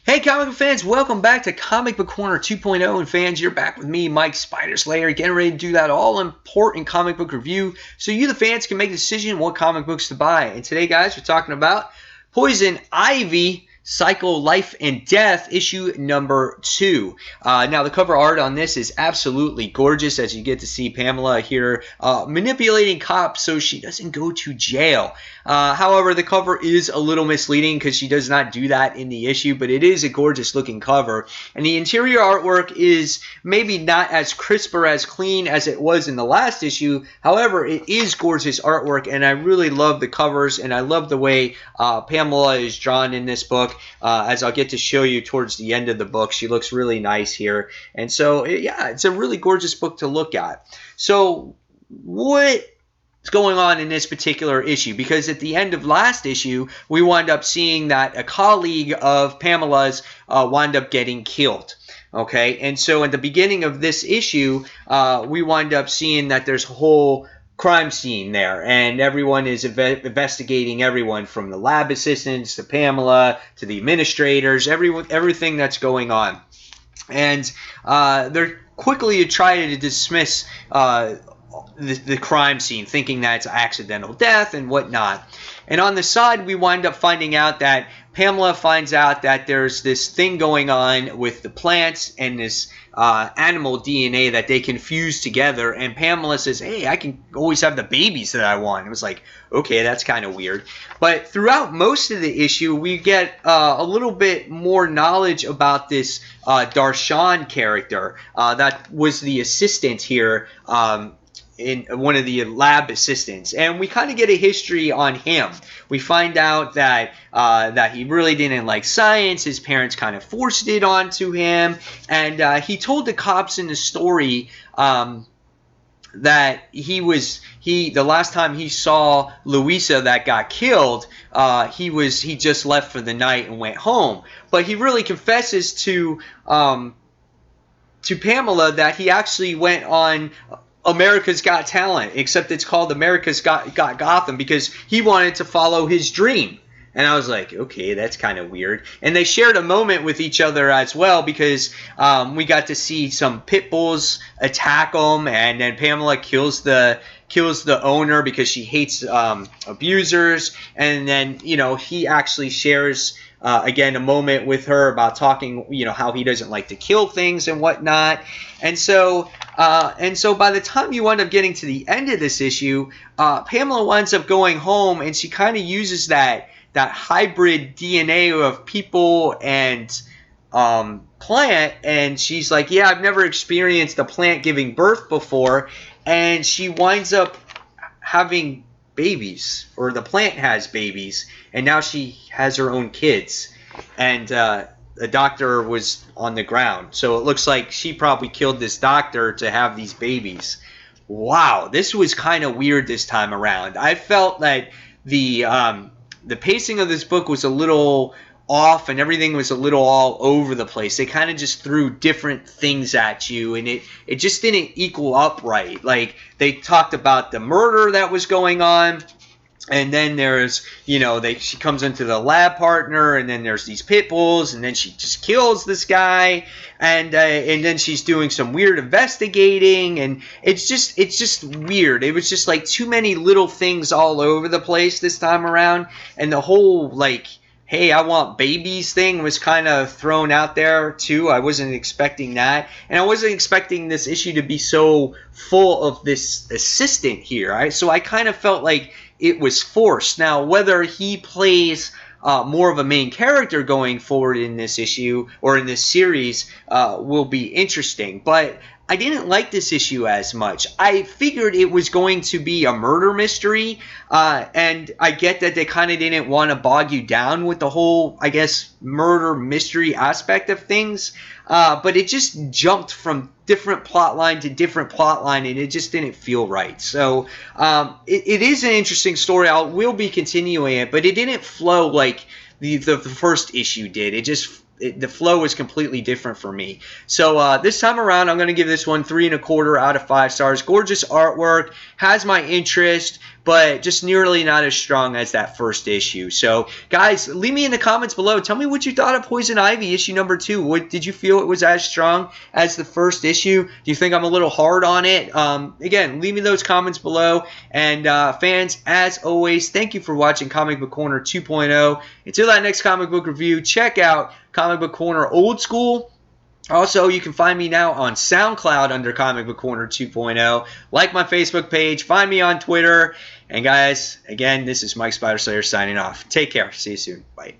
Hey comic book fans, welcome back to Comic Book Corner 2.0, and fans, you're back with me, Mike Spider Slayer, getting ready to do that all-important comic book review so you, the fans, can make a decision what comic books to buy. And today, guys, we're talking about Poison Ivy, Cycle, Life, and Death, issue number 2. Now, the cover art on this is absolutely gorgeous, as you get to see Pamela here manipulating cops so she doesn't go to jail. However, the cover is a little misleading because she does not do that in the issue, but it is a gorgeous looking cover. And the interior artwork is maybe not as crisp or as clean as it was in the last issue. However, it is gorgeous artwork, and I really love the covers, and I love the way Pamela is drawn in this book. As I'll get to show you towards the end of the book, she looks really nice here. And so, yeah, it's a really gorgeous book to look at. So, what's going on in this particular issue? Because at the end of last issue, we wound up seeing that a colleague of Pamela's wound up getting killed. Okay, and so at the beginning of this issue, we wind up seeing that there's a whole crime scene there, and everyone is investigating everyone from the lab assistants to Pamela to the administrators, everything that's going on. And they're quickly trying to dismiss the crime scene, thinking that it's accidental death and whatnot. And on the side, we wind up finding out that Pamela finds out that there's this thing going on with the plants and this animal DNA that they can fuse together. And Pamela says, hey, I can always have the babies that I want. It was like, okay, that's kind of weird. But throughout most of the issue, we get a little bit more knowledge about this Darshan character that was the assistant here, in one of the lab assistants, and we kind of get a history on him. We find out that that he really didn't like science. His parents kind of forced it onto him, and he told the cops in the story that the last time he saw Louisa that got killed, he just left for the night and went home. But he really confesses to Pamela that he actually went on America's Got Talent, except it's called America's Got Gotham, because he wanted to follow his dream. And I was like, okay, that's kind of weird. And they shared a moment with each other as well, because we got to see some pit bulls attack them, and then Pamela kills the owner because she hates abusers. And then, he actually shares again a moment with her about talking, how he doesn't like to kill things and whatnot. And so by the time you wind up getting to the end of this issue, Pamela winds up going home, and she kind of uses that hybrid DNA of people and plant, and she's like, yeah, I've never experienced a plant giving birth before. And she winds up having babies, or the plant has babies, and now she has her own kids. And the doctor was on the ground, so it looks like she probably killed this doctor to have these babies. Wow, this was kind of weird this time around. I felt that the pacing of this book was a little off, and everything was a little all over the place. They kind of just threw different things at you, and it just didn't equal up right. Like, they talked about the murder that was going on, and then there's, she comes into the lab partner, and then there's these pit bulls, and then she just kills this guy, and then she's doing some weird investigating, and it's just weird. It was just like too many little things all over the place this time around, and the whole, like, hey, I want babies thing was kind of thrown out there too. I wasn't expecting that. And I wasn't expecting this issue to be so full of this assistant here. So I kind of felt like it was forced. Now, whether he plays more of a main character going forward in this issue or in this series will be interesting. But I didn't like this issue as much. I figured it was going to be a murder mystery, and I get that they kind of didn't want to bog you down with the whole, I guess, murder mystery aspect of things, but it just jumped from different plot line to different plot line, and it just didn't feel right. So it is an interesting story. I will be continuing it, but it didn't flow like the first issue did. It just the flow was completely different for me. So this time around, I'm going to give this one 3.25 out of 5 stars. Gorgeous artwork, has my interest, but just nearly not as strong as that first issue. So, guys, leave me in the comments below. Tell me what you thought of Poison Ivy issue number 2. Did you feel it was as strong as the first issue? Do you think I'm a little hard on it? Again, leave me those comments below. And fans, as always, thank you for watching Comic Book Corner 2.0. Until that next comic book review, check out Comic Book Corner Old School. Also, you can find me now on SoundCloud under Comic Book Corner 2.0. Like my Facebook page. Find me on Twitter. And guys, again, this is Mike Spider Slayer signing off. Take care. See you soon. Bye.